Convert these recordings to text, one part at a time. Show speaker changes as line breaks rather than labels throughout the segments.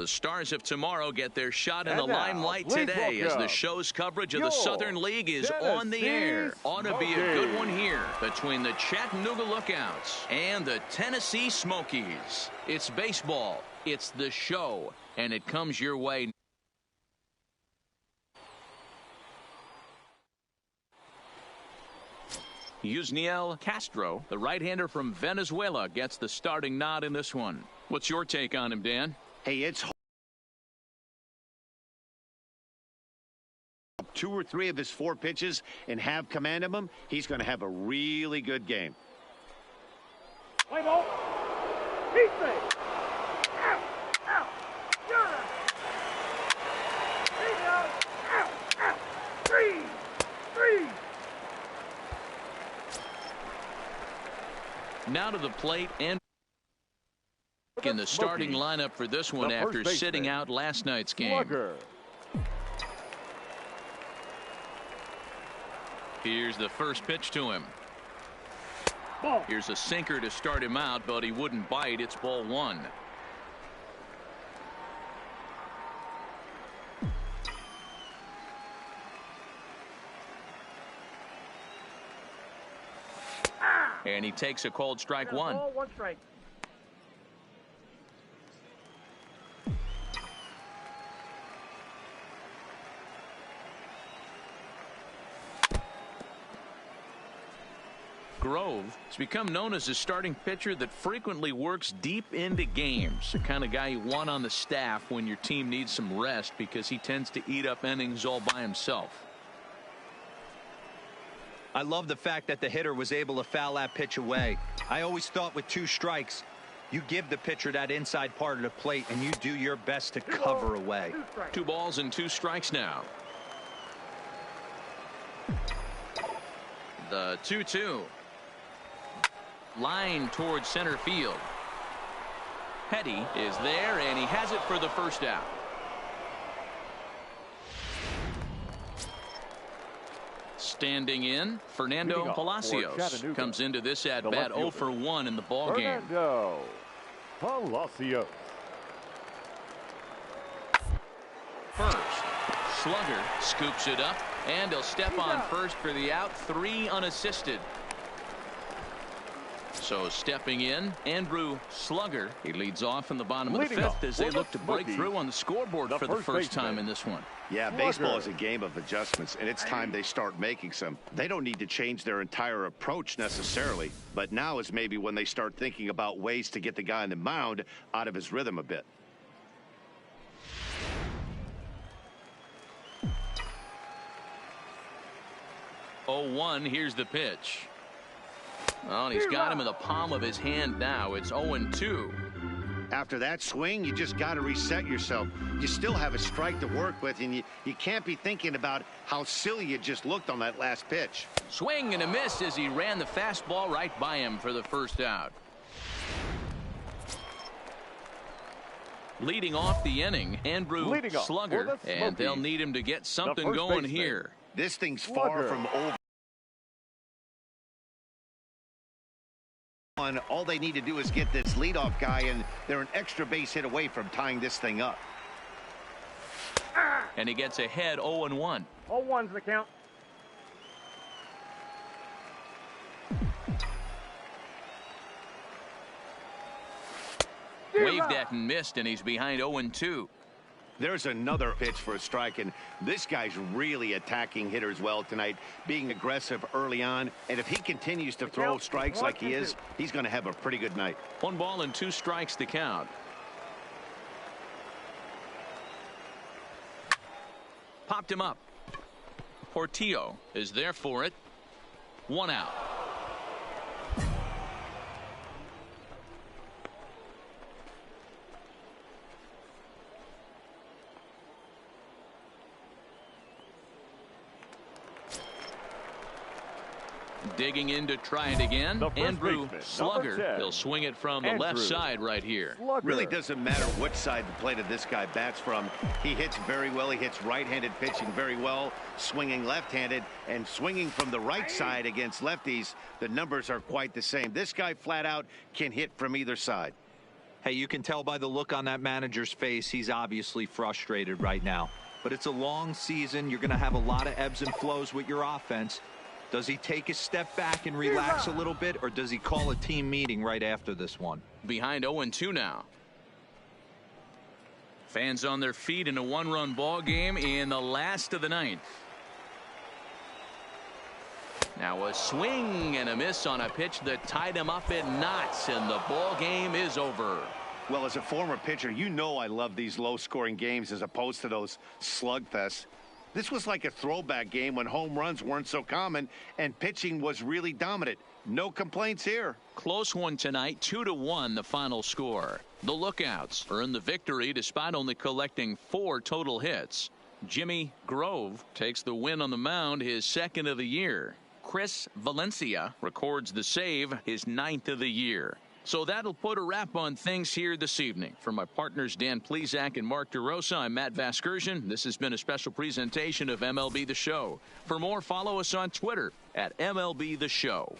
The stars of tomorrow get their shot in the limelight today as the show's coverage of the Southern League is on the air. Ought to be a good one here between the Chattanooga Lookouts and the Tennessee Smokies. It's baseball, it's the show, and it comes your way. Yusniel Castro, the right-hander from Venezuela, gets the starting nod in this one. What's your take on him, Dan?
Hey, it's 2 or 3 of his 4 pitches and have command of him, he's going to have a really good game.
Play ball. He's safe. Out. Out. You're out. He goes. Out. Out. 3. 3.
Now to the plate and in the starting lineup for this one after sitting out last night's game.
Slugger.
Here's the first pitch to him.
Ball.
Here's a sinker to start him out, but he wouldn't bite. It's ball 1. And he takes a called strike 1.
Ball, 1 strike.
Grove has become known as a starting pitcher that frequently works deep into games. The kind of guy you want on the staff when your team needs some rest because he tends to eat up innings all by himself.
I love the fact that the hitter was able to foul that pitch away. I always thought with 2 strikes, you give the pitcher that inside part of the plate and you do your best to cover away.
2 balls and 2 strikes now. The 2-2. Line towards center field. Petty is there, and he has it for the first out. Standing in, Fernando Palacios comes into this at bat 0 for 1 in the ball game.
Fernando Palacios.
First, Slugger scoops it up, and he'll step on first for the out, 3 unassisted. So stepping in, Andrew Slugger. He leads off in the bottom of the 5th as they look to break through on the scoreboard for the first time in this one.
Yeah, baseball is a game of adjustments, and it's time they start making some. They don't need to change their entire approach necessarily, but now is maybe when they start thinking about ways to get the guy on the mound out of his rhythm a bit.
Oh, 1, here's the pitch. Well, and he's got him in the palm of his hand now. It's 0-2.
After that swing, you just got to reset yourself. You still have a strike to work with, and you can't be thinking about how silly you just looked on that last pitch.
Swing and a miss as he ran the fastball right by him for the first out. Leading off the inning, Andrew Slugger, and they'll need him to get something going here.
This thing's far from over. All they need to do is get this leadoff guy, and they're an extra base hit away from tying this thing up.
And he gets ahead 0-1.
0-1's the count.
Waved at and missed, and he's behind 0-2.
There's another pitch for a strike, and this guy's really attacking hitters well tonight, being aggressive early on. And if he continues to throw strikes like he is, he's going to have a pretty good night.
1 ball and 2 strikes to count. Popped him up. Portillo is there for it. 1 out. Digging in to try it again. Andrew Slugger. He'll swing it from the left side right here.
Really doesn't matter what side the plate of this guy bats from. He hits very well. He hits right-handed pitching very well, swinging left-handed, and swinging from the right side against lefties. The numbers are quite the same. This guy flat out can hit from either side.
Hey, you can tell by the look on that manager's face, he's obviously frustrated right now. But it's a long season. You're going to have a lot of ebbs and flows with your offense. Does he take a step back and relax a little bit, or does he call a team meeting right after this one?
Behind 0-2 now. Fans on their feet in a one-run ball game in the last of the ninth. Now a swing and a miss on a pitch that tied him up in knots, and the ball game is over.
Well, as a former pitcher, you know I love these low-scoring games as opposed to those slugfests. This was like a throwback game when home runs weren't so common and pitching was really dominant. No complaints here.
Close one tonight, 2-1 the final score. The Lookouts earn the victory despite only collecting 4 total hits. Jimmy Grove takes the win on the mound, his 2nd of the year. Chris Valencia records the save, his 9th of the year. So that'll put a wrap on things here this evening. For my partners Dan Plesac and Mark DeRosa, I'm Matt Vasgersian. This has been a special presentation of MLB The Show. For more, follow us on Twitter at MLB The Show.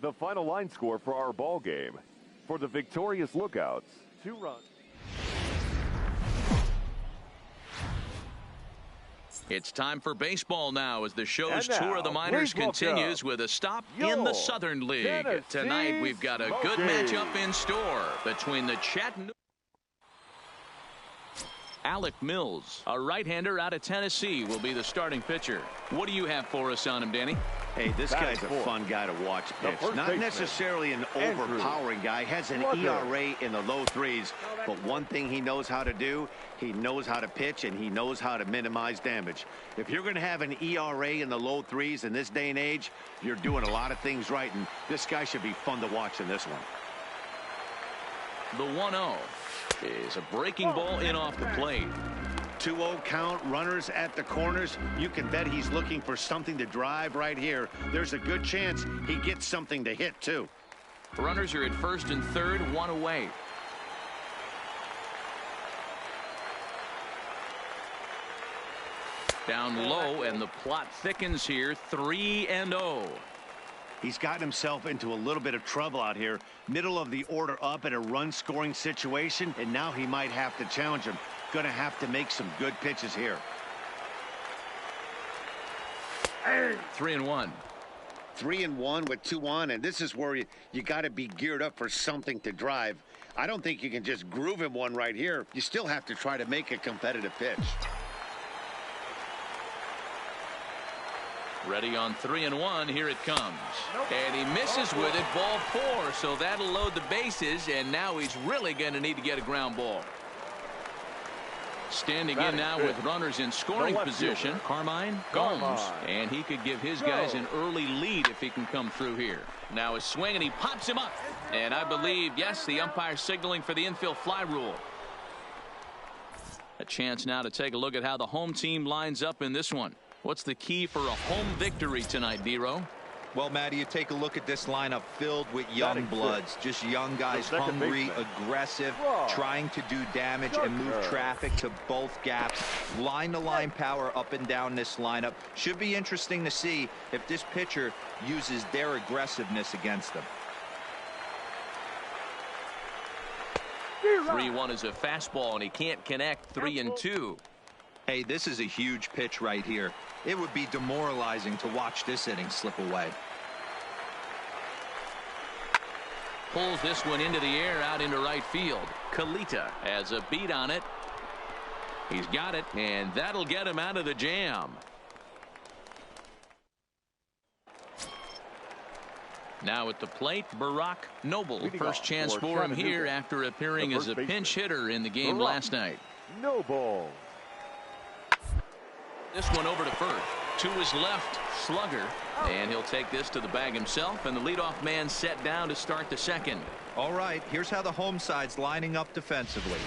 The final line score for our ball game. For the victorious Lookouts, 2 runs.
It's time for baseball now as the show's tour of the minors continues with a stop in the Southern League.
Tennessee
Tonight we've got a good matchup in store between the Chattanooga. Alec Mills, a right-hander out of Tennessee, will be the starting pitcher. What do you have for us on him, Danny?
Hey, this guy's a fun guy to watch pitch. Not necessarily an overpowering guy. Has an ERA in the low 3s. But one thing he knows how to do, he knows how to pitch, and he knows how to minimize damage. If you're going to have an ERA in the low 3s in this day and age, you're doing a lot of things right, and this guy should be fun to watch in this one.
The 1-0 is a breaking ball in off the plate.
2-0 count, runners at the corners. You can bet he's looking for something to drive right here. There's a good chance he gets something to hit, too.
Runners are at first and third, 1 away. Down low, and the plot thickens here, 3-0.
He's gotten himself into a little bit of trouble out here. Middle of the order up in a run-scoring situation, and now he might have to challenge him. Going to have to make some good pitches here.
3-1.
3-1 with 2 on, and this is where you got to be geared up for something to drive. I don't think you can just groove him one right here. You still have to try to make a competitive pitch.
Ready on 3-1. Here it comes. And he misses with it. Ball 4. So that'll load the bases. And now he's really going to need to get a ground ball. Standing in now with runners in scoring position. Carmine Gomes. And he could give his guys an early lead if he can come through here. Now a swing, and he pops him up. And I believe, yes, the umpire signaling for the infield fly rule. A chance now to take a look at how the home team lines up in this one. What's the key for a home victory tonight, D-Row?
Well, Matty, you take a look at this lineup filled with young bloods, just young guys, hungry, aggressive, trying to do damage and move traffic to both gaps. Line-to-line power up and down this lineup. Should be interesting to see if this pitcher uses their aggressiveness against them.
3-1 is a fastball, and he can't connect. 3-2.
Hey, this is a huge pitch right here. It would be demoralizing to watch this inning slip away.
Pulls this one into the air out into right field. Kalita has a beat on it. He's got it, and that'll get him out of the jam. Now at the plate, Barack Noble. First chance for him here after appearing as a pinch hitter in the game last night.
Noble.
This one over to first. To his left, Slugger. And he'll take this to the bag himself, and the leadoff man set down to start the second.
All right, here's how the home side's lining up defensively.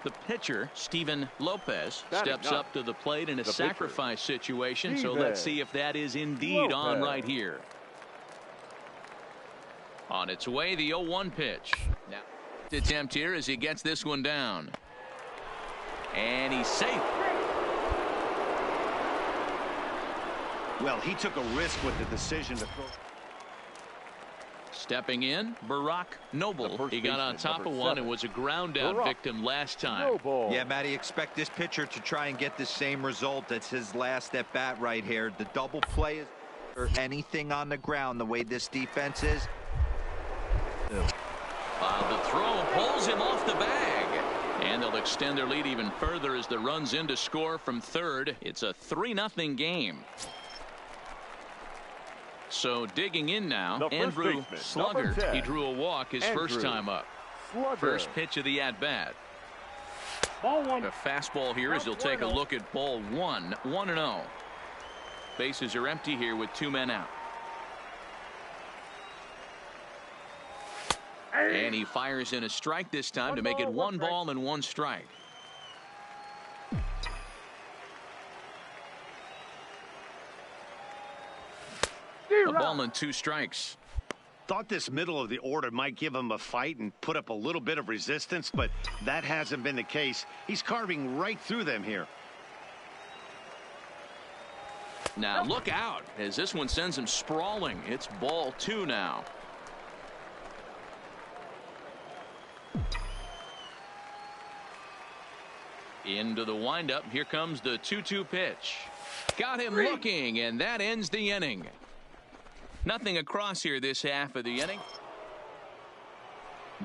The pitcher, Steven Lopez, steps up to the plate in a sacrifice situation, so let's see if that is indeed on right here. On its way, the 0-1 pitch. Now, attempt here as he gets this one down. And he's safe.
Well, he took a risk with the decision to throw.
Stepping in, Barack Noble. He got on top of one and was a ground out victim last time.
Noble.
Yeah, Matty, expect this pitcher to try and get the same result. That's his last at bat right here. The double play is or anything on the ground the way this defense is.
The throw pulls him off the bag. And they'll extend their lead even further as the runs in to score from third. It's a 3-0 game. So digging in now, Andrew Slugger. He drew a walk his first time up.
Slugger.
First pitch of the at-bat.
Ball one.
A fastball here as he'll take a look at ball one. 1-0. Bases are empty here with 2 men out. And he fires in a strike this time to make it 1 ball and 1 strike. A ball and 2 strikes.
Thought this middle of the order might give him a fight and put up a little bit of resistance, but that hasn't been the case. He's carving right through them here.
Now look out as this one sends him sprawling. It's ball 2 now. Into the windup. Here comes the 2-2 pitch. Got him looking, and that ends the inning. Nothing across here this half of the inning.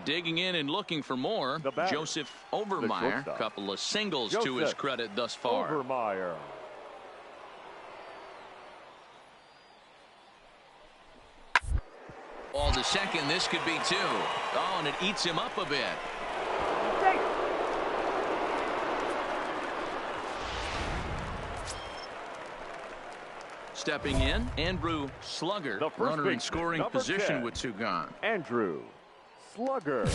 Digging in and looking for more. Joseph Overmeyer. A couple of singles to his credit thus far.
Overmeyer.
Ball to second. This could be 2. Oh, and it eats him up a bit. Stepping in, Andrew Slugger, runner in scoring position
10.
with 2 gone.
Andrew Slugger.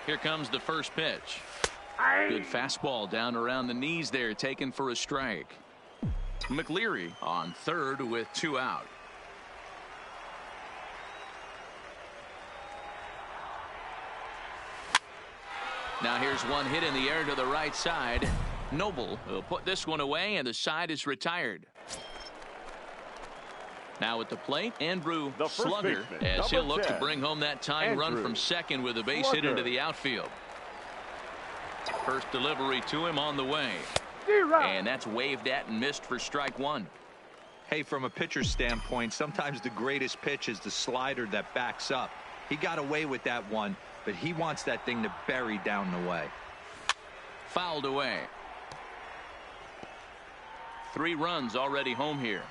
Here comes the first pitch. Good fastball down around the knees there, taken for a strike. McLeary on third with 2 out. Now here's one hit in the air to the right side. Noble will put this one away, and the side is retired. Now at the plate, Andrew Slugger, as he'll look to bring home that tying run from second with a base hit into the outfield. First delivery to him on the way. And that's waved at and missed for strike 1.
Hey, from a pitcher's standpoint, sometimes the greatest pitch is the slider that backs up. He got away with that one, but he wants that thing to bury down the way.
Fouled away. 3 runs already home here.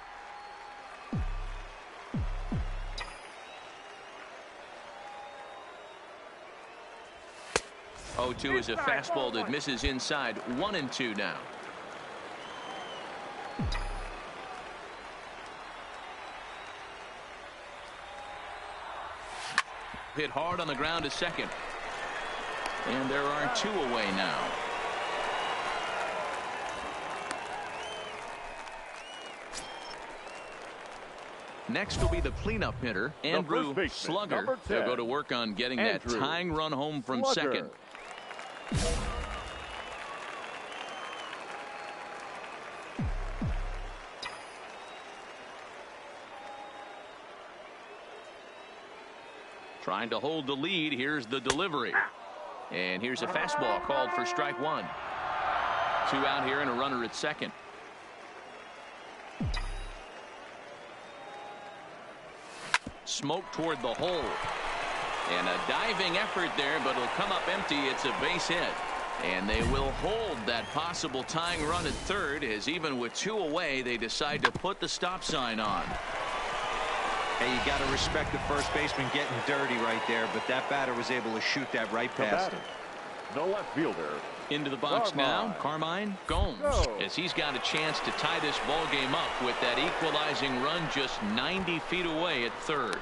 Oh-2 is a fastball that misses inside. 1-2 now. Hit hard on the ground to second. And there are 2 away now. Next will be the cleanup hitter, Andrew Slugger. They'll go to work on getting that tying run home from second. Trying to hold the lead. Here's the delivery. And here's a fastball called for strike 1. 2 out here and a runner at second. Smoke toward the hole. And a diving effort there, but it'll come up empty. It's a base hit. And they will hold that possible tying run at third, as even with 2 away, they decide to put the stop sign on.
Hey, you got to respect the first baseman getting dirty right there, but that batter was able to shoot that right past him.
The left fielder.
Into the box now, Carmine Gomes, as he's got a chance to tie this ball game up with that equalizing run just 90 feet away at third.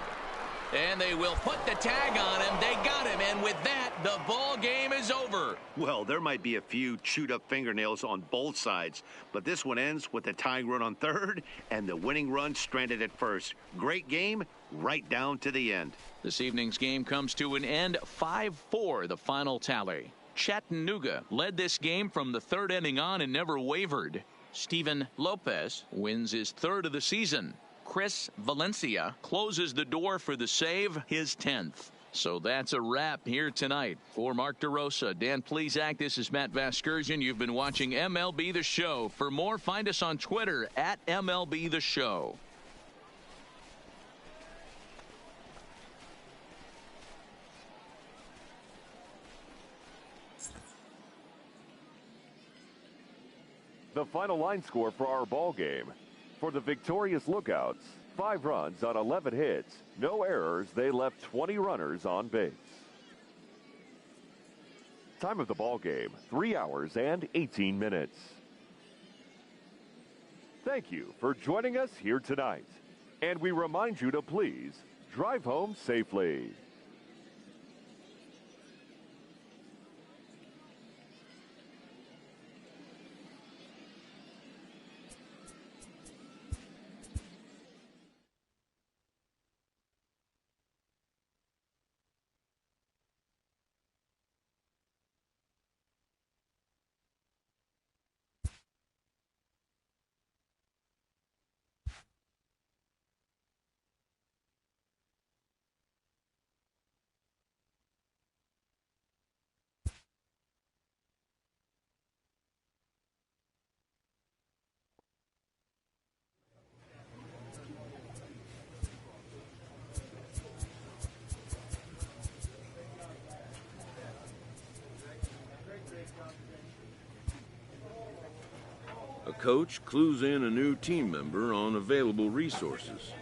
And they will put the tag on him. They got him, and with that, the ball game is over.
Well, there might be a few chewed up fingernails on both sides, but this one ends with the tying run on third and the winning run stranded at first. Great game right down to the end.
This evening's game comes to an end. 5-4 the final tally. Chattanooga led this game from the third inning on and never wavered. Steven Lopez wins his third of the season. Chris Valencia closes the door for the save, his 10th. So that's a wrap here tonight. For Mark DeRosa, Dan Plesac, this is Matt Vasgersian. You've been watching MLB The Show. For more, find us on Twitter at MLB The Show.
The final line score for our ball game. For the victorious Lookouts, 5 runs on 11 hits, no errors. They left 20 runners on base. Time of the ball game, 3 hours and 18 minutes. Thank you for joining us here tonight. And we remind you to please drive home safely.
A coach clues in a new team member on available resources.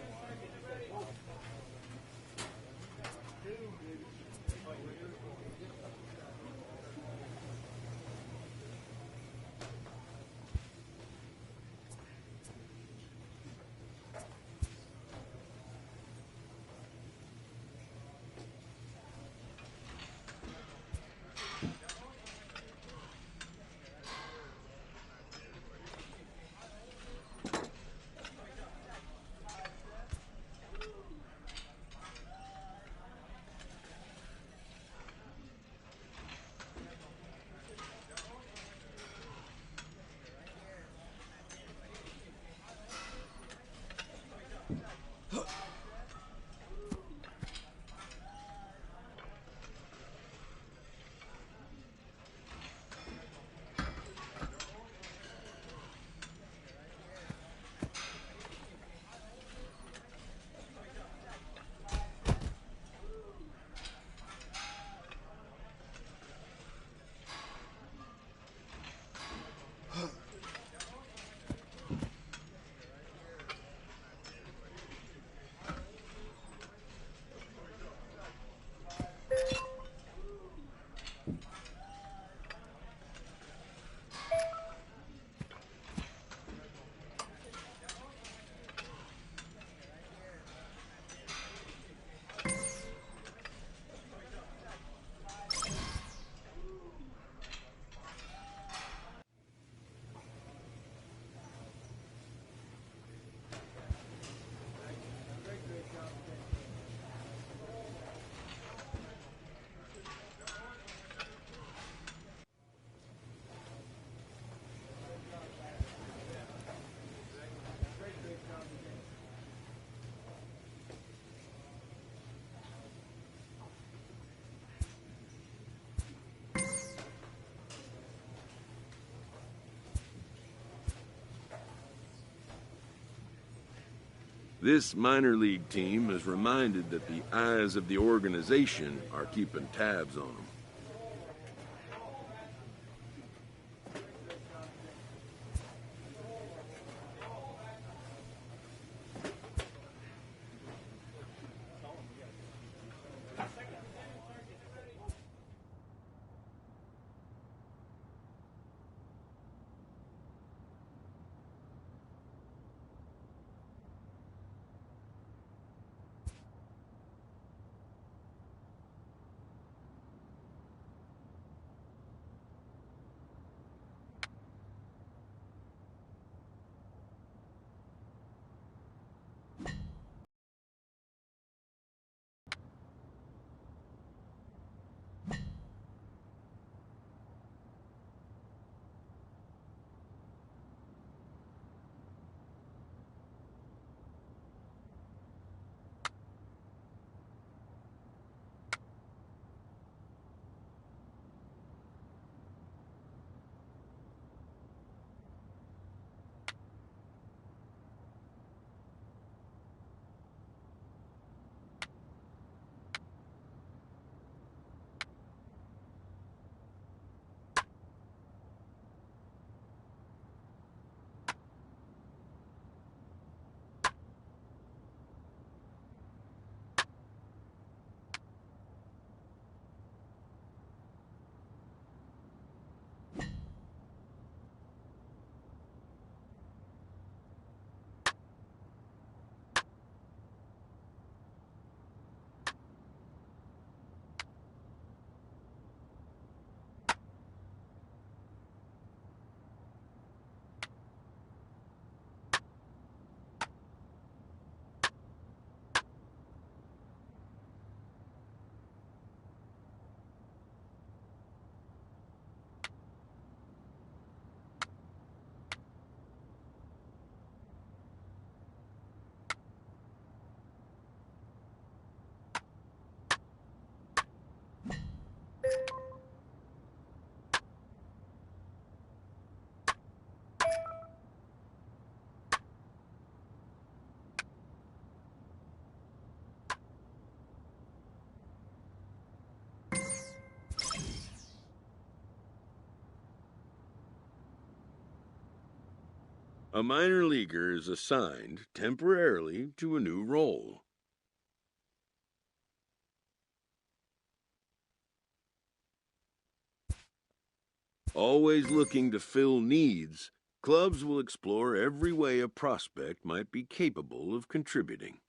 This minor league team is reminded that the eyes of the organization are keeping tabs on them. A minor leaguer is assigned temporarily to a new role. Always looking to fill needs, clubs will explore every way a prospect might be capable of contributing.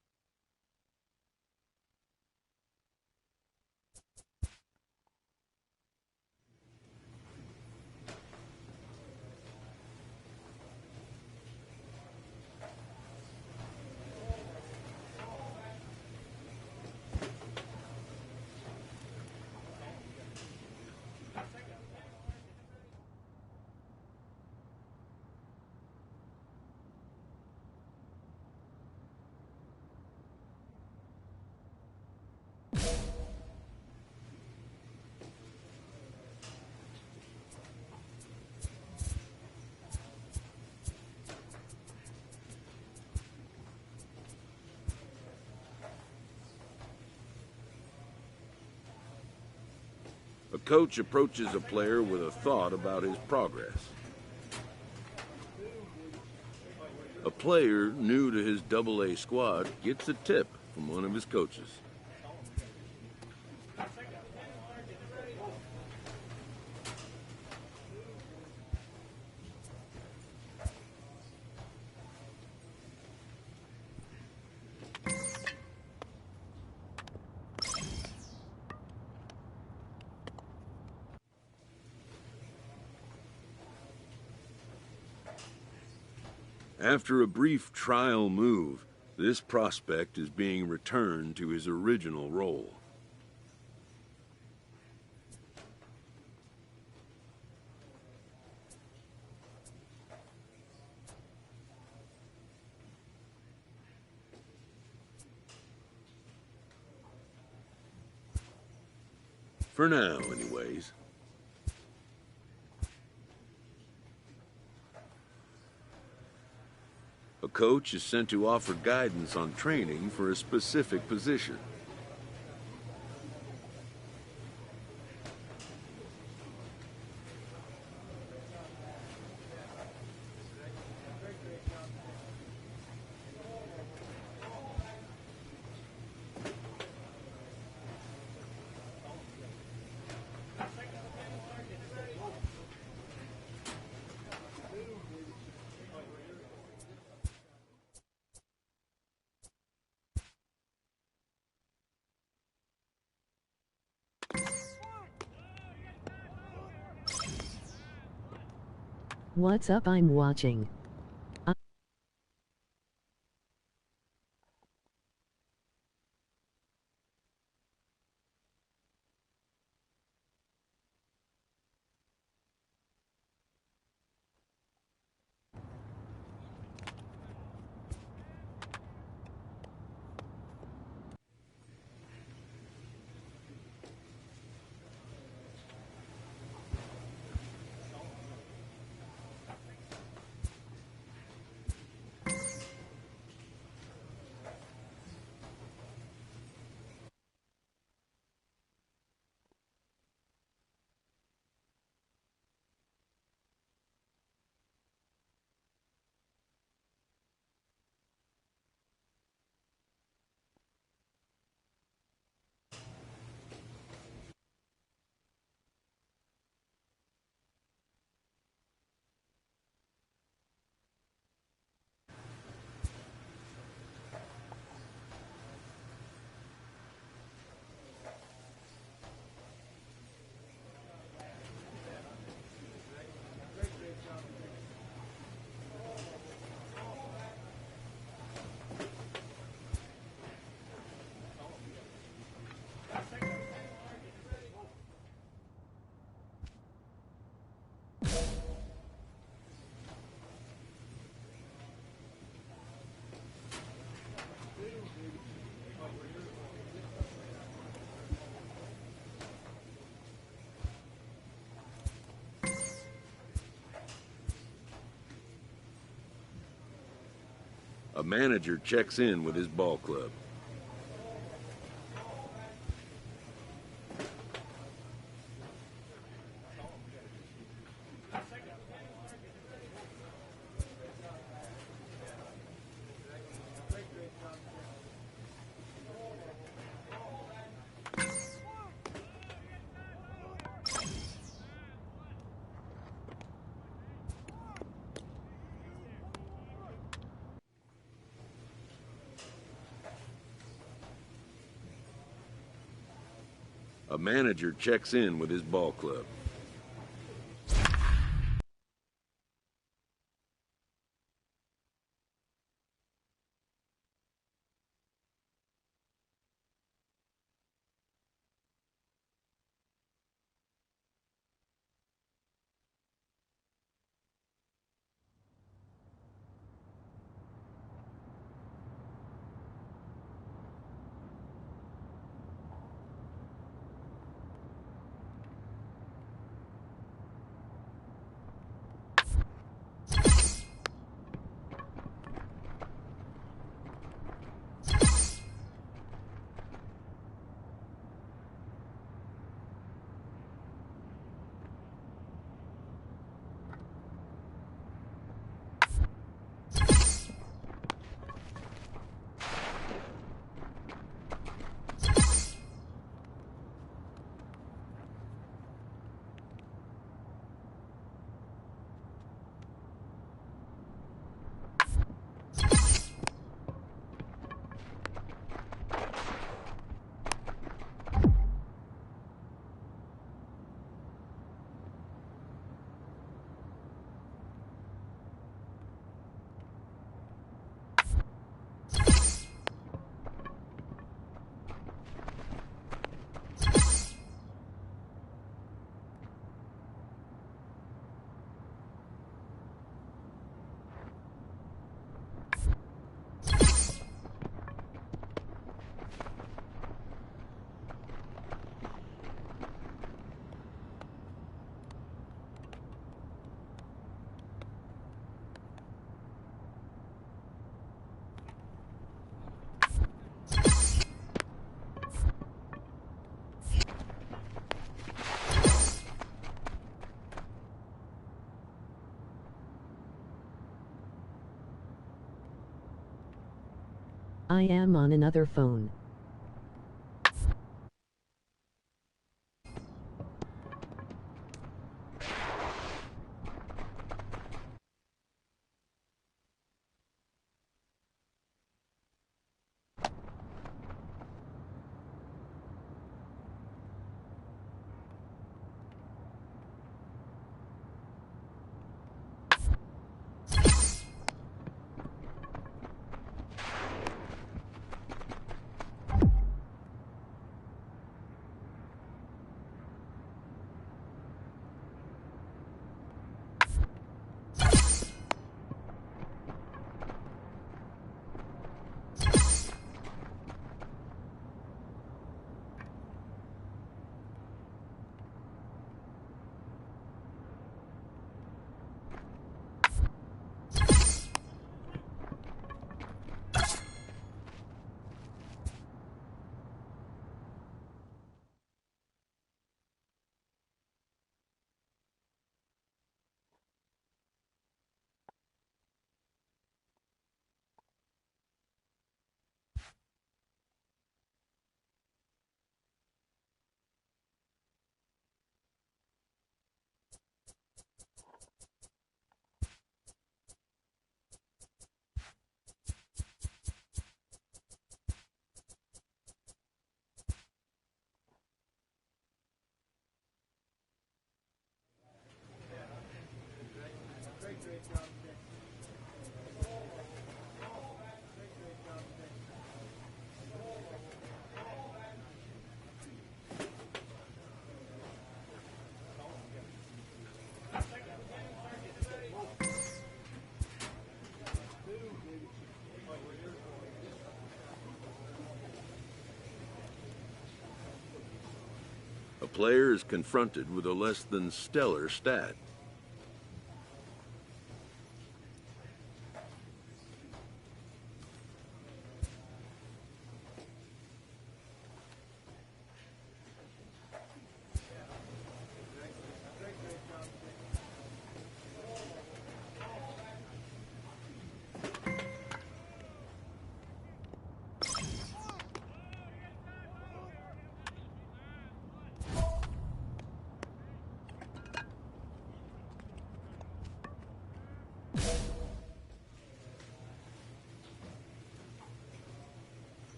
A coach approaches a player with a thought about his progress. A player new to his AA squad gets a tip from one of his coaches. After a brief trial move, this prospect is being returned to his original role. For now, anyways. A coach is sent to offer guidance on training for a specific position.
What's up? I'm watching.
A manager checks in with his ball club. A manager checks in with his ball club.
I am on another phone.
A player is confronted with a less than stellar stat.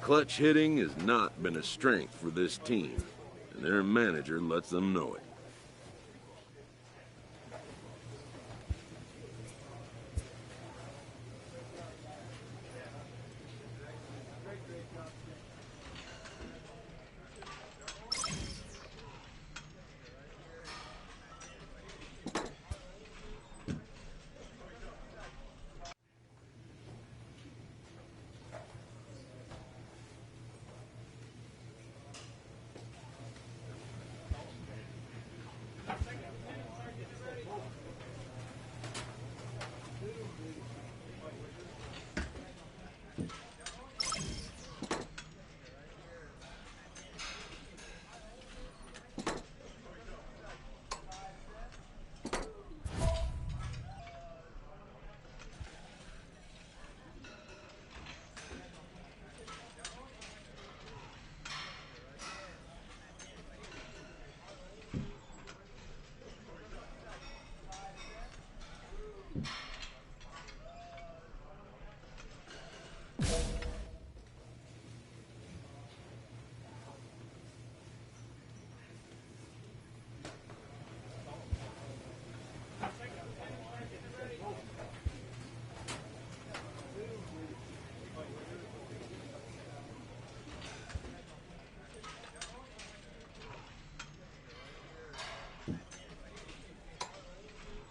Clutch hitting has not been a strength for this team, and their manager lets them know it.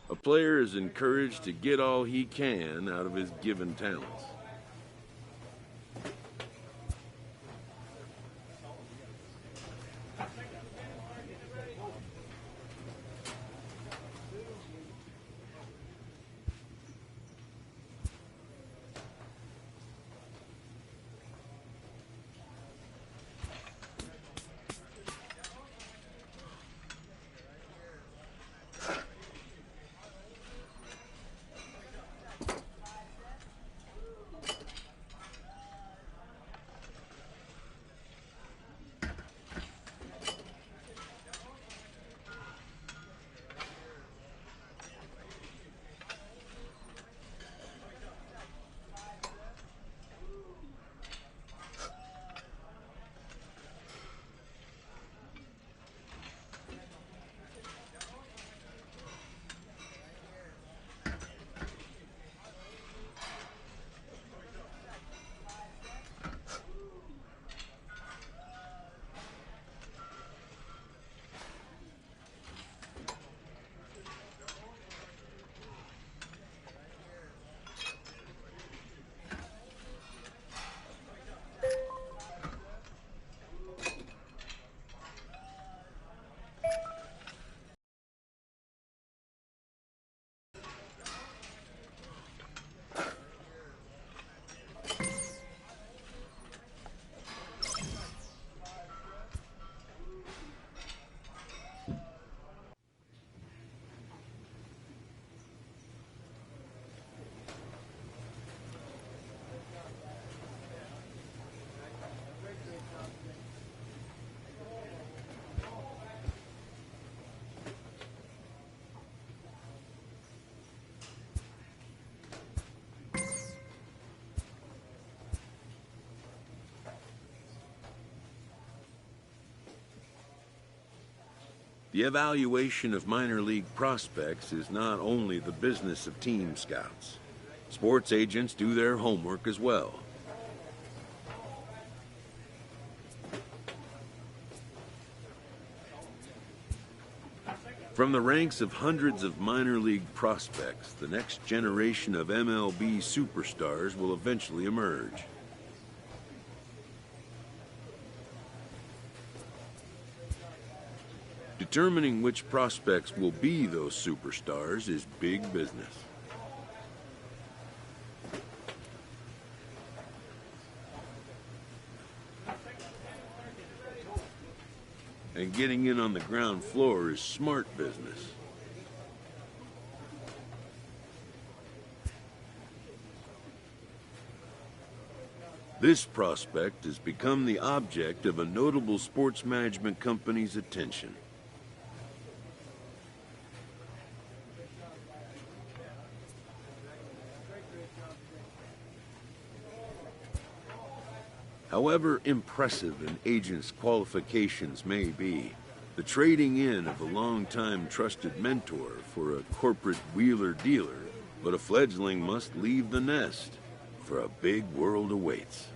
A player is encouraged to get all he can out of his given talents. The evaluation of minor league prospects is not only the business of team scouts. Sports agents do their homework as well. From the ranks of hundreds of minor league prospects, the next generation of MLB superstars will eventually emerge. Determining which prospects will be those superstars is big business. And getting in on the ground floor is smart business. This prospect has become the object of a notable sports management company's attention. However impressive an agent's qualifications may be, the trading in of a long-time trusted mentor for a corporate wheeler-dealer, but a fledgling must leave the nest, for a big world awaits.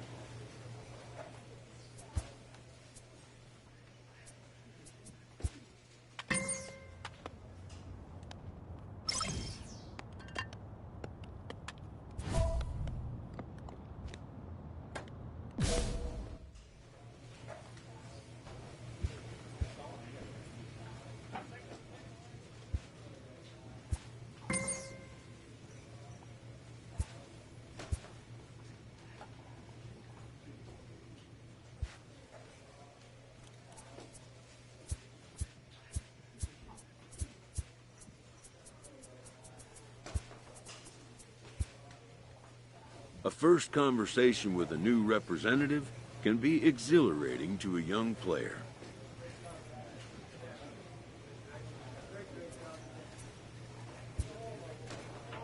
A first conversation with a new representative can be exhilarating to a young player.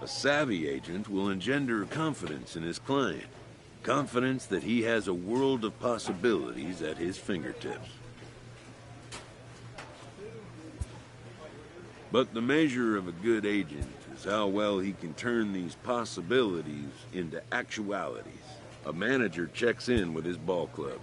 A savvy agent will engender confidence in his client, confidence that he has a world of possibilities at his fingertips. But the measure of a good agent is how well he can turn these possibilities into actualities. A manager checks in with his ball club.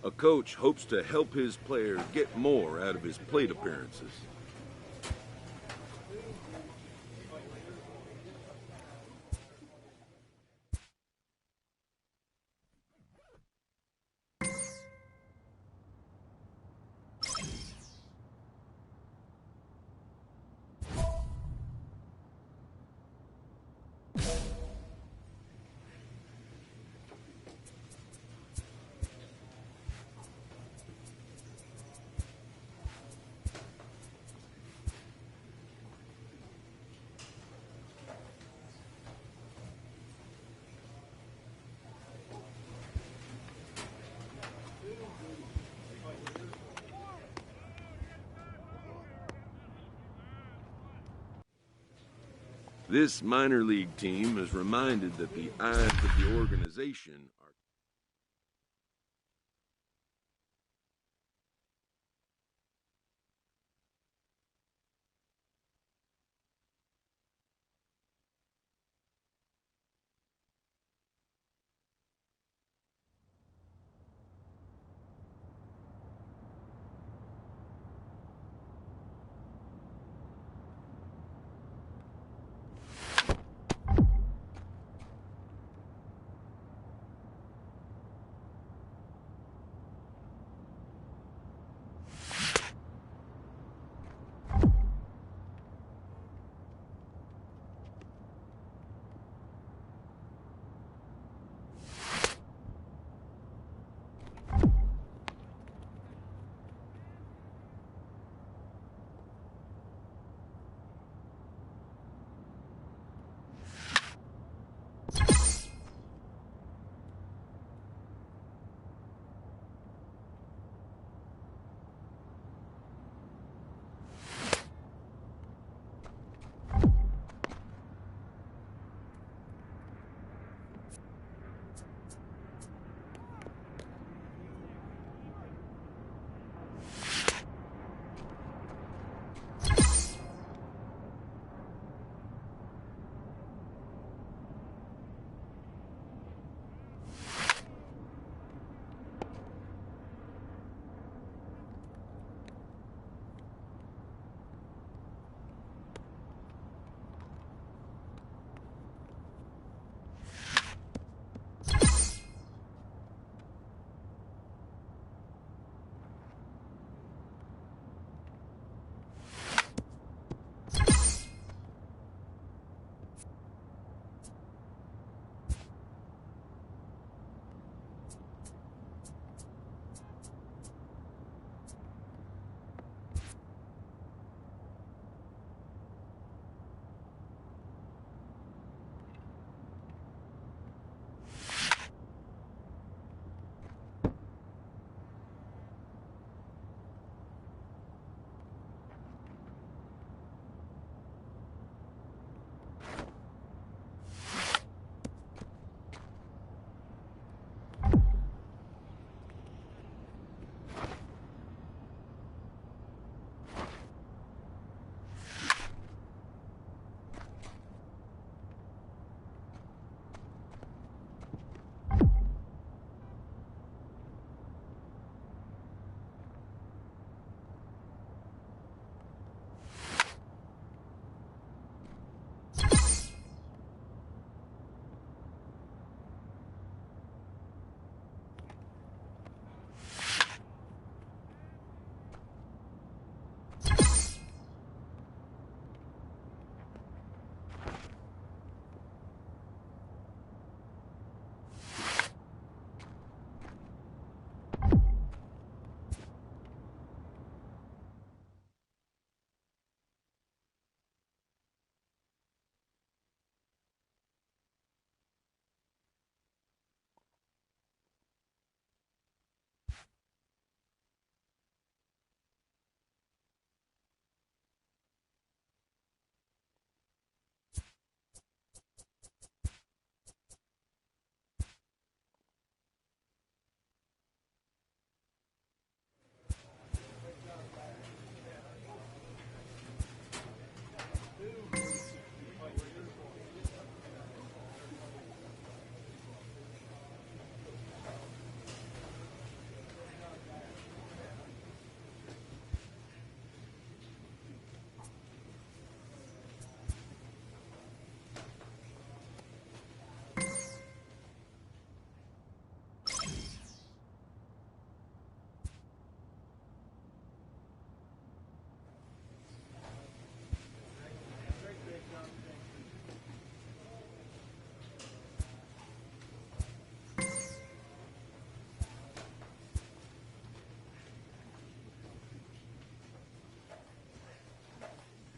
A coach hopes to help his player get more out of his plate appearances. This minor league team is reminded that the eyes of the organization are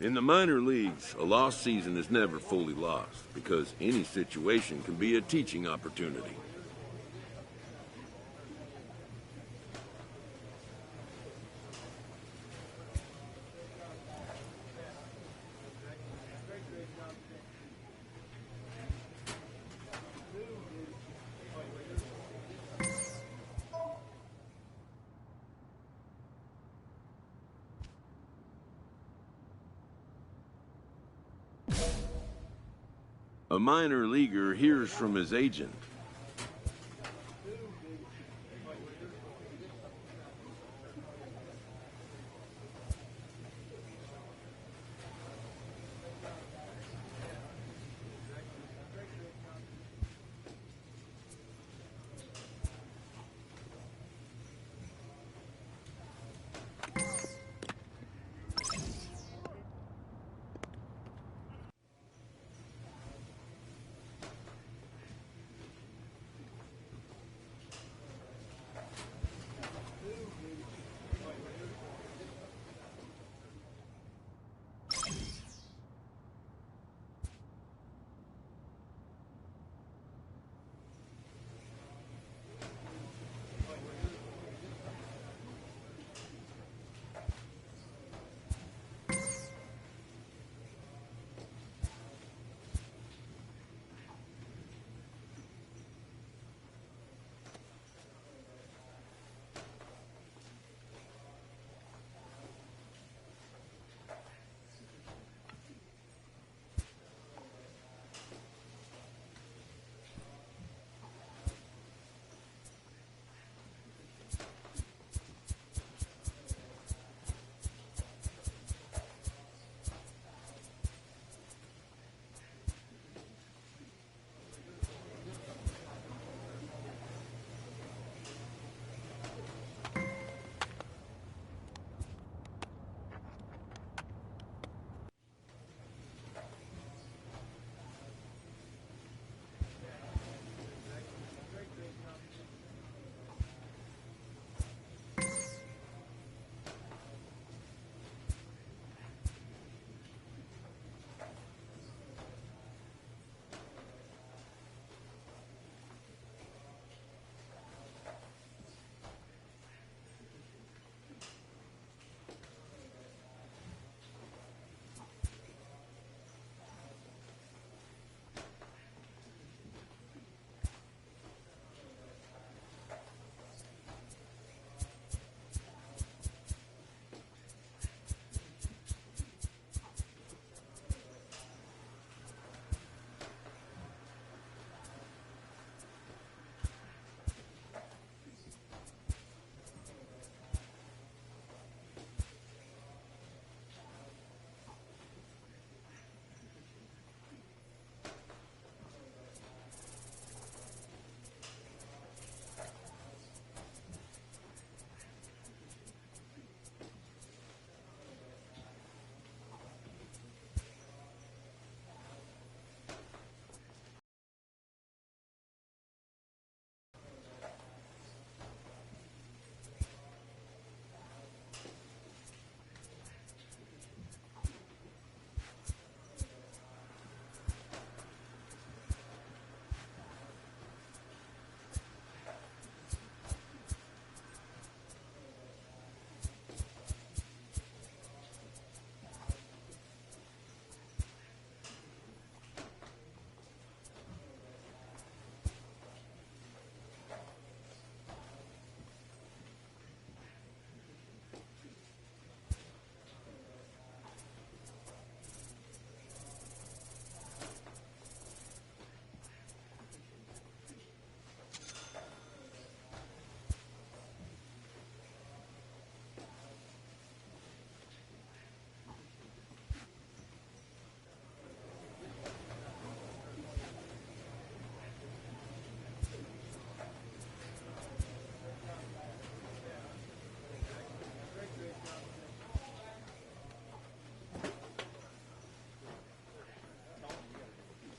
In the minor leagues, a lost season is never fully lost because any situation can be a teaching opportunity. A minor leaguer hears from his agent.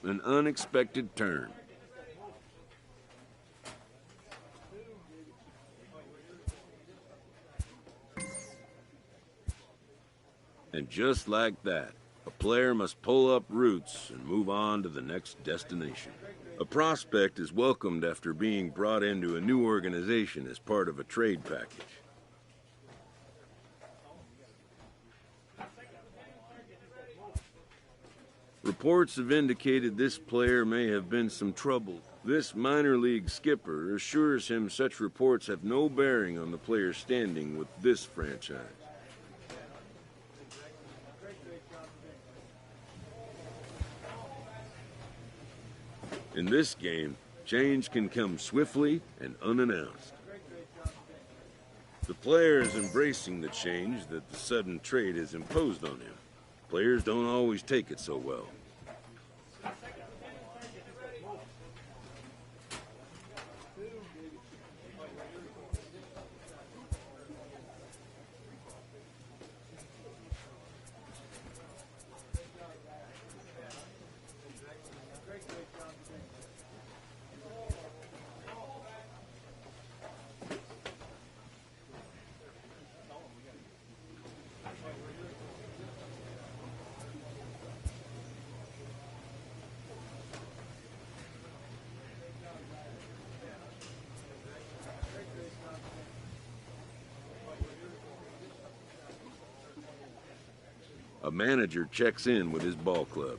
An unexpected turn. And just like that, a player must pull up roots and move on to the next destination. A prospect is welcomed after being brought into a new organization as part of a trade package. Reports have indicated this player may have been some trouble. This minor league skipper assures him such reports have no bearing on the player's standing with this franchise. In this game, change can come swiftly and unannounced. The player is embracing the change that the sudden trade has imposed on him. Players don't always take it so well. A manager checks in with his ball club.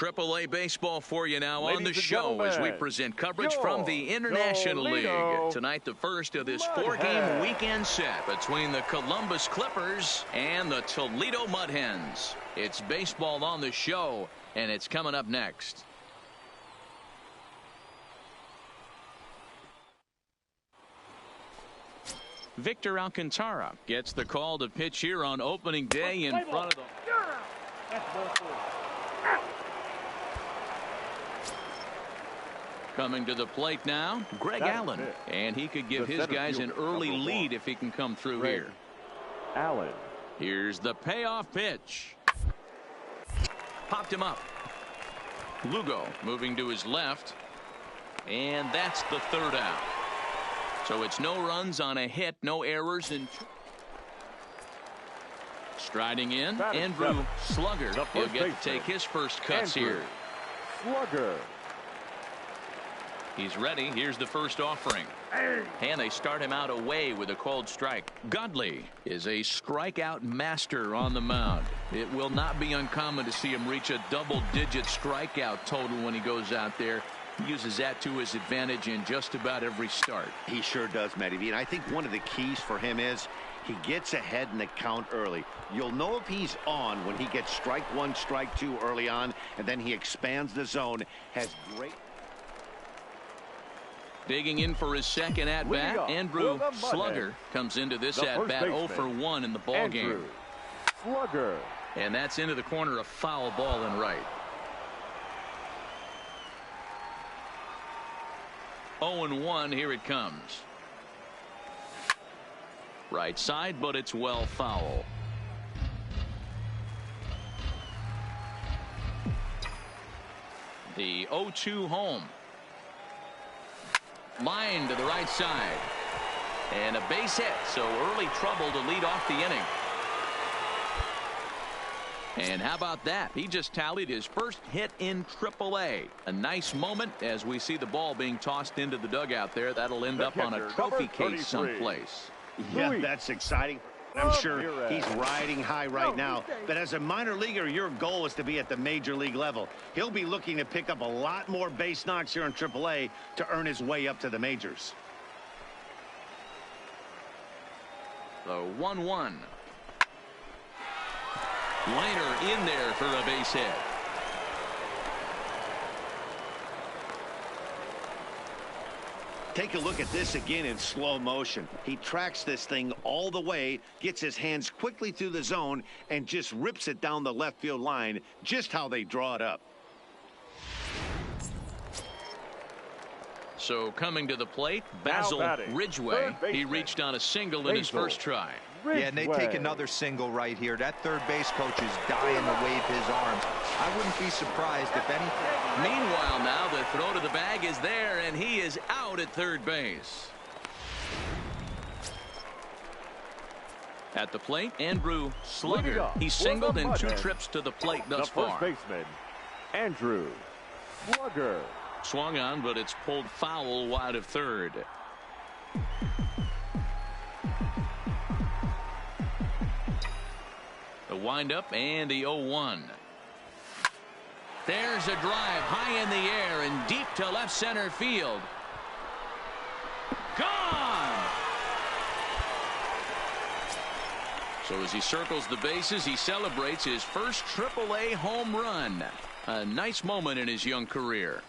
Triple-A baseball for you now on the show as we present coverage from the International League. Tonight, the first of this four-game weekend set between the Columbus Clippers and the Toledo Mud Hens. It's baseball on the show, and it's coming up next. Victor Alcantara gets the call to pitch here on opening day in front of the... Coming to the plate now, Greg Allen. And he could give his guys an early lead if he can come through here.
Allen.
Here's the payoff pitch. Popped him up. Lugo moving to his left. And that's the third out. So it's no runs on a hit, no errors. And striding in, Andrew Slugger. He'll get to take his first cuts here.
Slugger.
He's ready. Here's the first offering. And they start him out away with a called strike. Godley is a strikeout master on the mound. It will not be uncommon to see him reach a double-digit strikeout total when he goes out there. He uses that to his advantage in just about every start.
He sure does, Matty V. And I think one of the keys for him is he gets ahead in the count early. You'll know if he's on when he gets strike one, strike two early on, and then he expands the zone. Has great...
Digging in for his second at-bat, Andrew Slugger comes into this at-bat 0 for 1 in the ball game.
Slugger.
And that's into the corner, a foul ball and right. 0-1, here it comes. Right side, but it's well foul. The 0-2 home. Line to the right side. And a base hit, so early trouble to lead off the inning. And how about that? He just tallied his first hit in Triple-A. A nice moment as we see the ball being tossed into the dugout there. That'll end up on a trophy case someplace.
Yeah, that's exciting. I'm sure he's riding high right now. But as a minor leaguer, your goal is to be at the major league level. He'll be looking to pick up a lot more base knocks here in Triple-A to earn his way up to the majors.
The 1-1. Liner in there for a base hit.
Take a look at this again in slow motion. He tracks this thing all the way, gets his hands quickly through the zone, and just rips it down the left field line, just how they draw it up.
So coming to the plate, Basil Ridgway. He reached on a single in his first try.
Yeah, and they take another single right here. That third base coach is dying to wave his arms. I wouldn't be surprised if anything.
Meanwhile, now the throw to the bag is there, and he is out at third base. At the plate, Andrew Slugger. He's singled in 2 trips to the plate thus far.
First baseman, Andrew Slugger.
Swung on, but it's pulled foul wide of third. The windup and the 0-1. There's a drive high in the air and deep to left center field. Gone! So as he circles the bases, he celebrates his first Triple-A home run. A nice moment in his young career.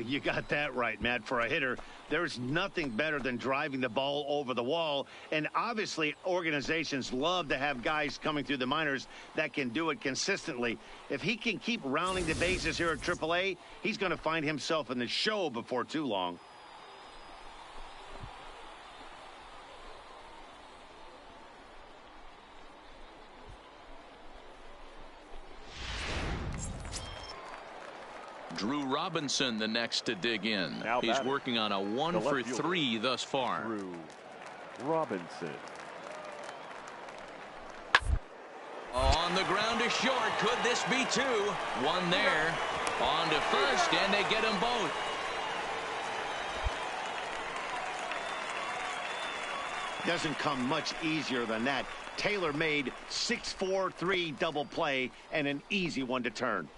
You got that right, Matt. For a hitter, there's nothing better than driving the ball over the wall. And obviously, organizations love to have guys coming through the minors that can do it consistently. If he can keep rounding the bases here at AAA, he's going to find himself in the show before too long.
Drew Robinson the next to dig in.
Now
he's working on a 1 for 3 thus far.
Drew Robinson.
On the ground to short. Could this be 2? 1 there. On to first, and they get them both.
Doesn't come much easier than that. Taylor made 6-4-3 double play and an easy one to turn.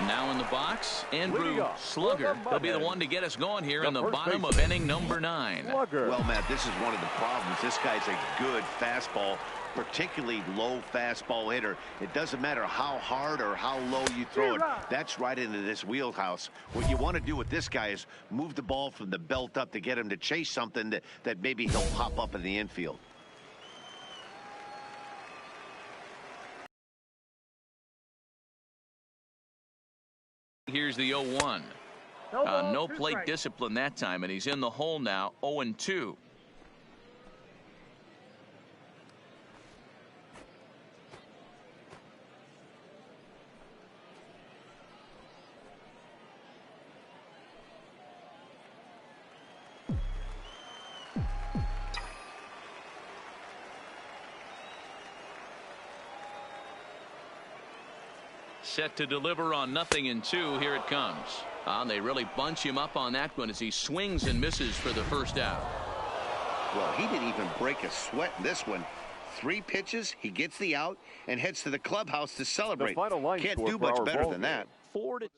Now in the box, Andrew Slugger. He'll be the one to get us going here in the bottom of inning number 9.
Well, Matt, this is one of the problems. This guy's a good fastball, particularly low fastball hitter. It doesn't matter how hard or how low you throw it. That's right into this wheelhouse. What you want to do with this guy is move the ball from the belt up to get him to chase something that maybe he'll pop up in the infield.
Here's the 0-1. No plate discipline that time, and he's in the hole now, 0-2. Set to deliver on 0-2. Here it comes. They really bunch him up on that one as he swings and misses for the first out.
Well, he didn't even break a sweat in this one. 3 pitches, he gets the out and heads to the clubhouse to celebrate. Can't do much better than that.
4-2.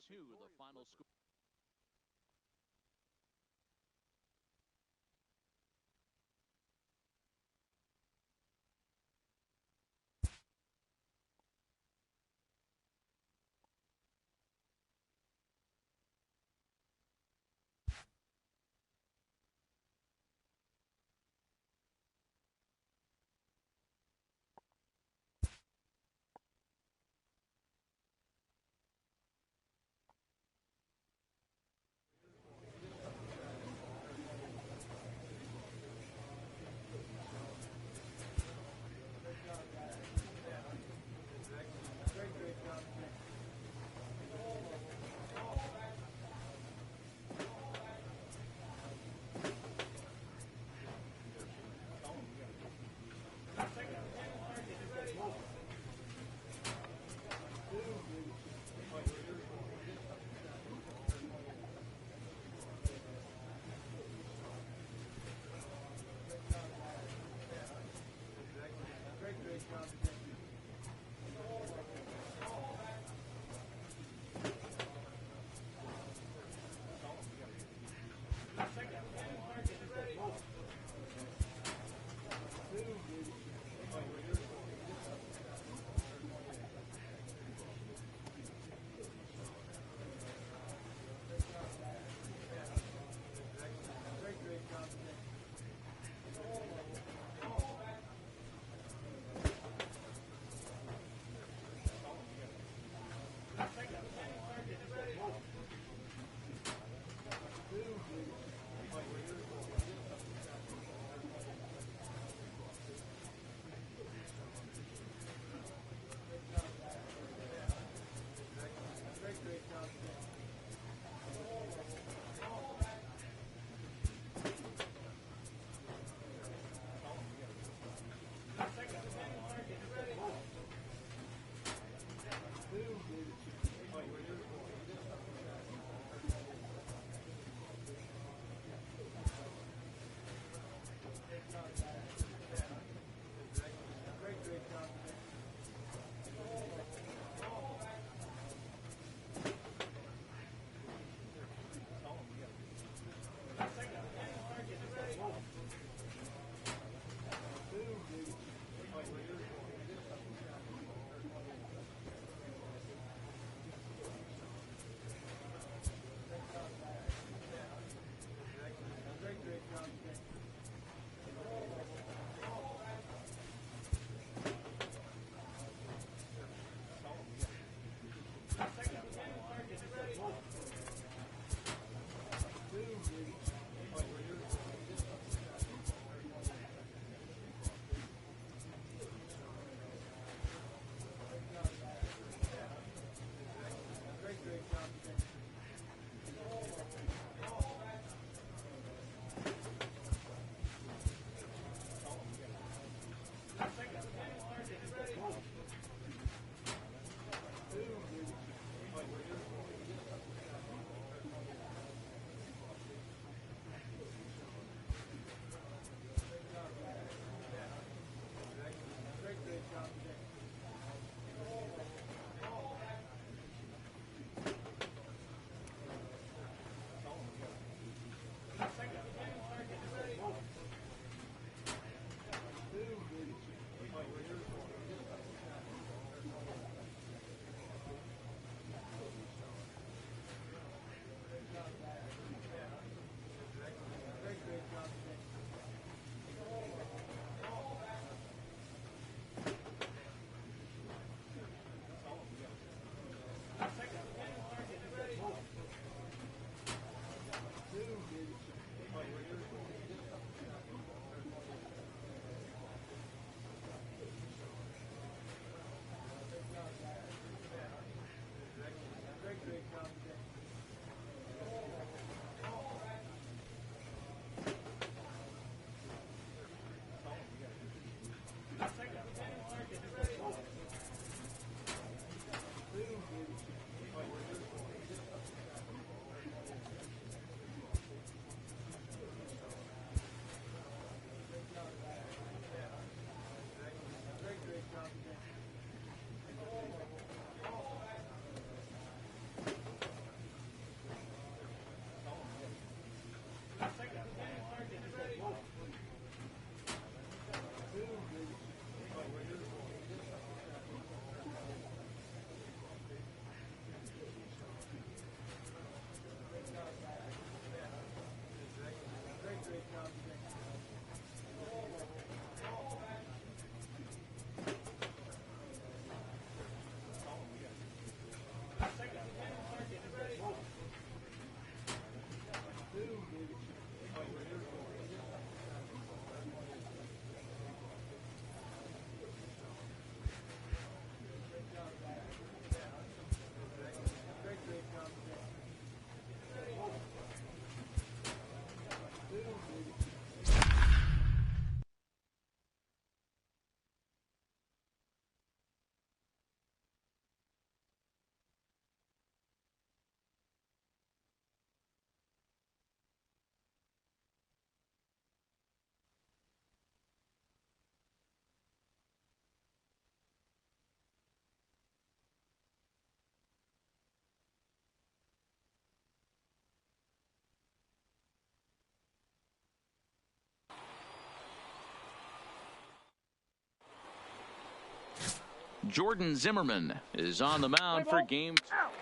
Jordan Zimmerman is on the mound for game.
Out.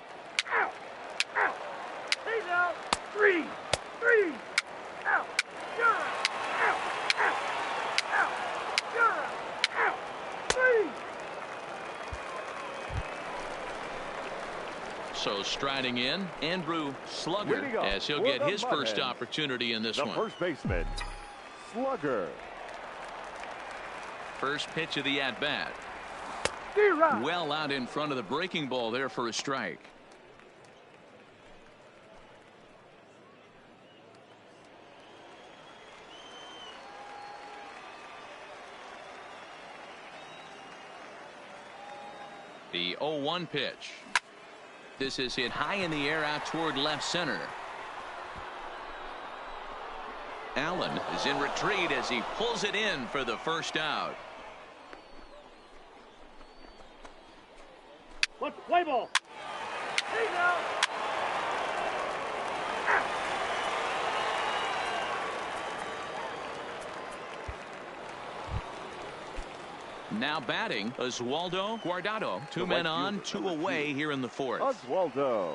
Out. Out. He's out. 3. 3. Out. You're out. Out. Out. Out. You're out. Out. 3.
So striding in, Andrew Slugger, as he'll get his first opportunity in this one.
The first baseman, Slugger.
First pitch of the at-bat. Well out in front of the breaking ball there for a strike. The 0-1 pitch. This is hit high in the air out toward left center. Allen is in retreat as he pulls it in for the first out.
What's the play ball? He's out.
Now batting, Oswaldo Guardado. 2 men on, 2 away here in the fourth.
Oswaldo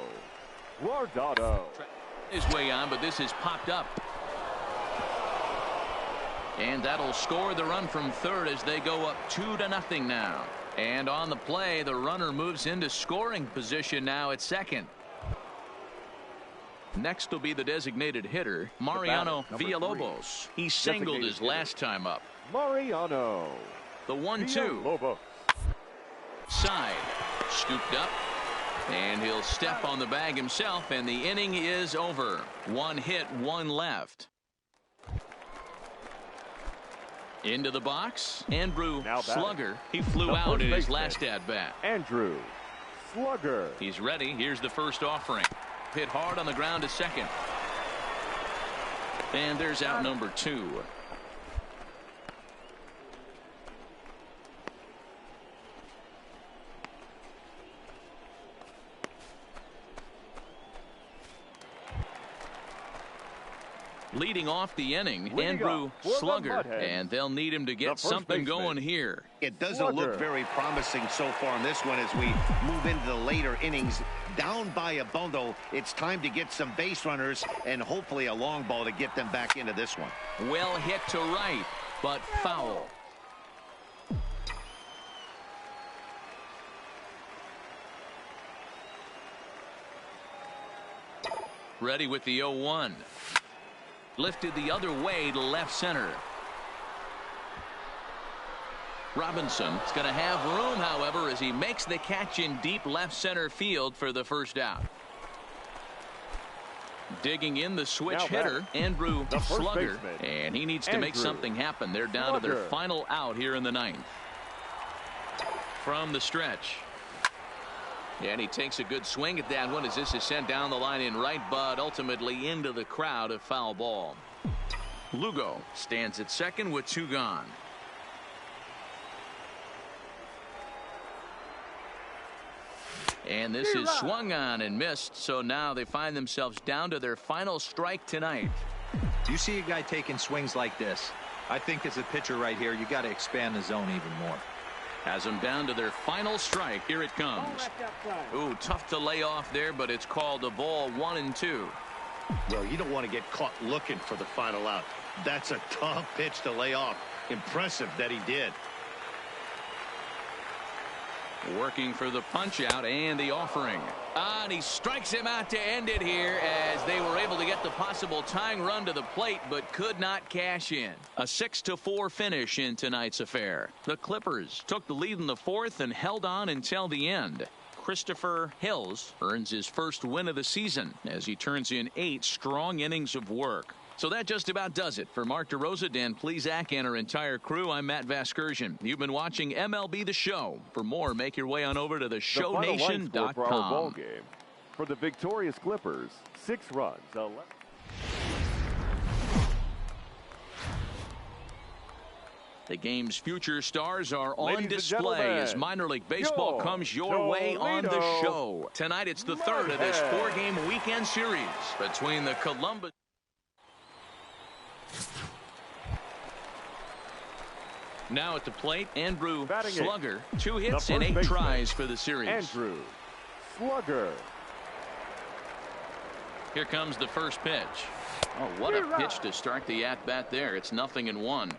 Guardado.
His way on, but this is popped up. And that'll score the run from third as they go up 2-0 now. And on the play, the runner moves into scoring position now at second. Next will be the designated hitter, Mariano Villalobos. He singled his last time up.
Mariano.
The 1-2. Side. Scooped up. And he'll step on the bag himself, and the inning is over. 1 hit, 1 left. Into the box, Andrew Slugger. He flew out in his last at-bat.
Andrew Slugger.
He's ready. Here's the first offering. Hit hard on the ground to second. And there's out number 2. Leading off the inning, Andrew Slugger, and they'll need him to get something going here.
It doesn't look very promising so far in this one as we move into the later innings. Down by a bundle, it's time to get some base runners and hopefully a long ball to get them back into this one.
Well hit to right, but foul. Ready with the 0-1. Lifted the other way to left center. Robinson is going to have room, however, as he makes the catch in deep left center field for the first out. Digging in the switch hitter, Andrew Slugger, and he needs to make something happen. They're down to their final out here in the 9th. From the stretch. And he takes a good swing at that one as this is sent down the line in right, but ultimately into the crowd, a foul ball. Lugo stands at second with 2 gone. And this is swung on and missed, so now they find themselves down to their final strike tonight.
You see a guy taking swings like this. I think as a pitcher right here, you got to expand the zone even more.
Has them down to their final strike. Here it comes. Ooh, tough to lay off there, but it's called a ball 1-2.
Well, you don't want to get caught looking for the final out. That's a tough pitch to lay off. Impressive that he did.
Working for the punch out and the offering. And he strikes him out to end it here as they were able to get the possible tying run to the plate but could not cash in. A 6-4 finish in tonight's affair. The Clippers took the lead in the fourth and held on until the end. Christopher Hills earns his first win of the season as he turns in 8 strong innings of work. So that just about does it. For Mark DeRosa, Dan Plesac, and our entire crew, I'm Matt Vasgersian. You've been watching MLB The Show. For more, make your way on over to theshownation.com.
For our ball game. For the victorious Clippers, 6 runs. 11.
The game's future stars are on display as minor league baseball comes your way on the show. Tonight, it's the third of this 4-game weekend series between the Columbus. Now at the plate, Andrew Slugger. 2 hits and 8 tries for the series.
Andrew Slugger.
Here comes the first pitch. Oh, what a pitch to start the at-bat there. It's 0-1.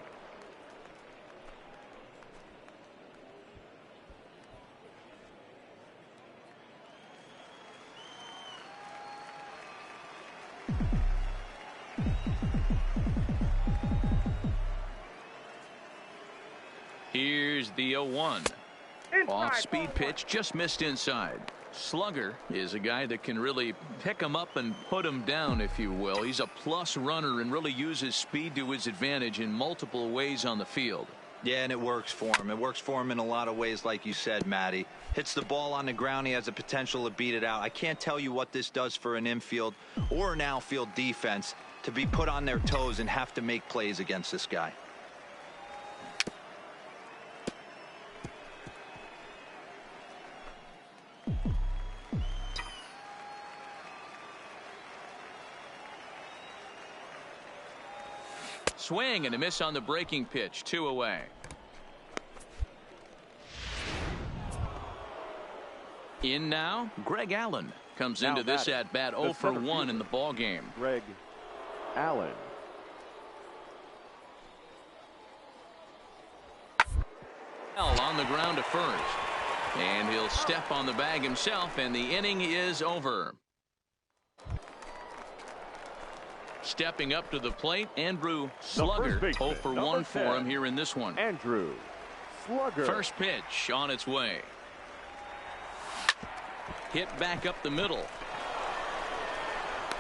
Here's the 0-1. Off-speed pitch, just missed inside. Slugger is a guy that can really pick him up and put him down, if you will. He's a plus runner and really uses speed to his advantage in multiple ways on the field.
Yeah, and it works for him. It works for him in a lot of ways, like you said, Matty. Hits the ball on the ground. He has the potential to beat it out. I can't tell you what this does for an infield or an outfield defense to be put on their toes and have to make plays against this guy.
Swing and a miss on the breaking pitch. 2 away. In now, Greg Allen comes into this at bat 0 for 1 in the ball game.
Greg Allen.
On the ground to first, and he'll step on the bag himself, and the inning is over. Stepping up to the plate, Andrew Slugger. 0 for 1 for him here in this one.
Andrew Slugger.
First pitch on its way. Hit back up the middle.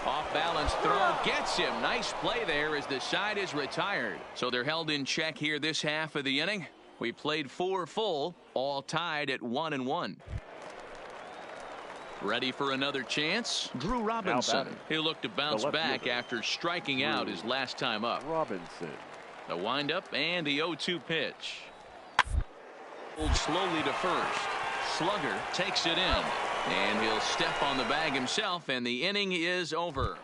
Off balance throw gets him. Nice play there as the side is retired. So they're held in check here this half of the inning. We played 4 full, all tied at 1-1. Ready for another chance? Drew Robinson. He'll look to bounce back after striking out his last time up.
Robinson.
The windup and the 0-2 pitch. Pulled slowly to first. Slugger takes it in. And he'll step on the bag himself, and the inning is over.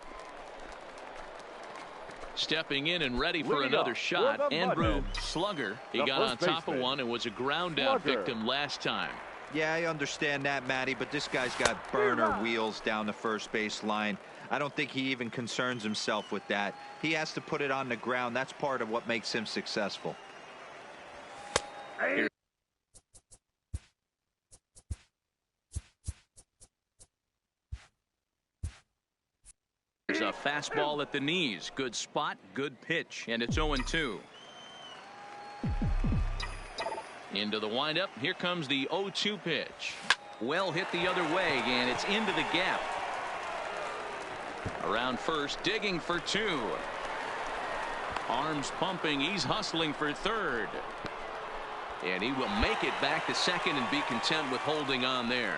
Stepping in and ready for another shot, Andrew Slugger. He got on top of one and was a ground out victim last time.
Yeah, I understand that, Matty, but this guy's got burner wheels down the first base line. I don't think he even concerns himself with that. He has to put it on the ground. That's part of what makes him successful.
There's a fastball at the knees. Good spot, good pitch, and it's 0-2. Into the windup. Here comes the 0-2 pitch. Well hit the other way, and it's into the gap. Around first, digging for 2. Arms pumping. He's hustling for third. And he will make it back to second and be content with holding on there.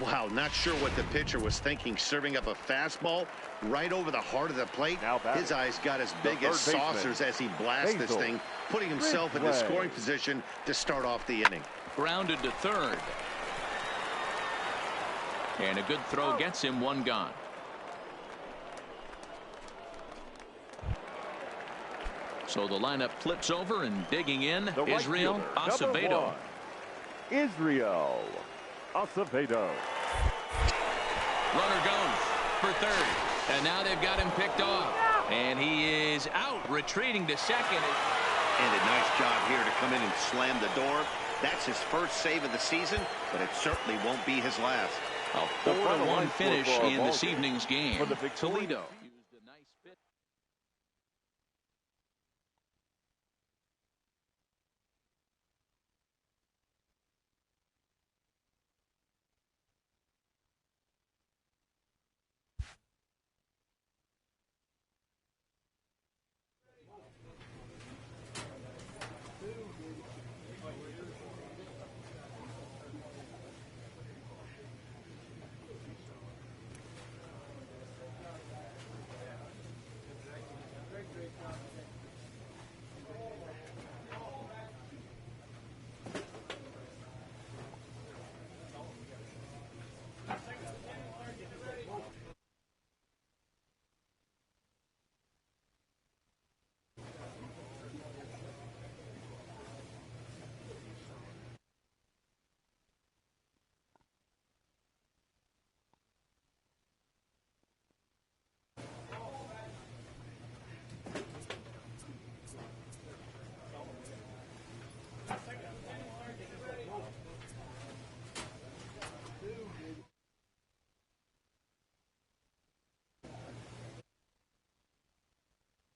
Wow, not sure what the pitcher was thinking, serving up a fastball right over the heart of the plate. His eyes got as big as saucers as he blasts this thing, putting himself in the scoring position to start off the inning.
Grounded to third. And a good throw gets him one gone. So the lineup flips over, and digging in, Israel Acevedo.
Israel Acevedo.
Runner goes for third. And now they've got him picked off. And he is out, retreating to second.
And a nice job here to come in and slam the door. That's his first save of the season, but it certainly won't be his last.
A 4-1 finish in this evening's game for Toledo.